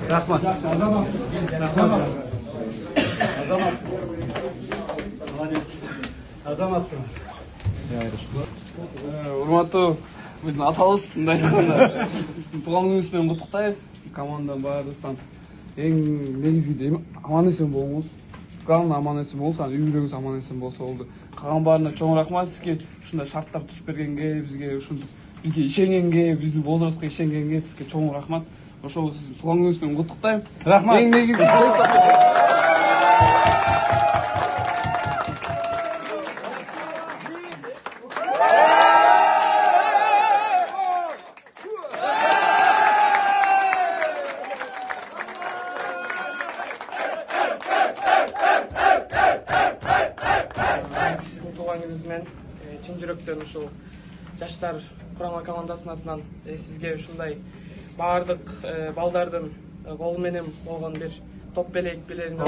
Rahmat. Азаматсың. Урматтуу биздин аталыбыз айтканда сиздин туулган күнүңүз менен куттуктайбыз. Команда баарыбыздан эң негизгиде аман эсен болуңуз. Главное аман эсен болуңуз, үй бүлөңүз аман эсен болсо болду. Калган баарына чоң рахмат сизге. Ушундай шарттар түзүп бергенге, бизге ушинтип бизге ишенгенге, биздин возрастка ишенгенге сизге чоң рахмат. Ошол сиздин туулган күнүңүз менен куттуктайм. Рахмат. Эң негизги сиздин туулган күнүңүз менен чын жүрөктөн ушул жаштар курама командасынын атынан сизге ушундай баардык балдардын колу менен болгон бир топ белек билерин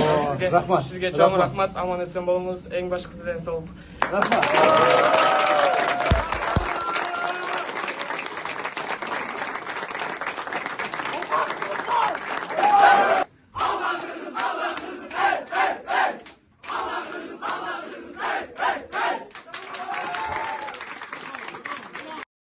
Рахмат. сизге чоң рахмат. Аман эсен болуңуз. Эң башкысы ден соолук. Рахмат.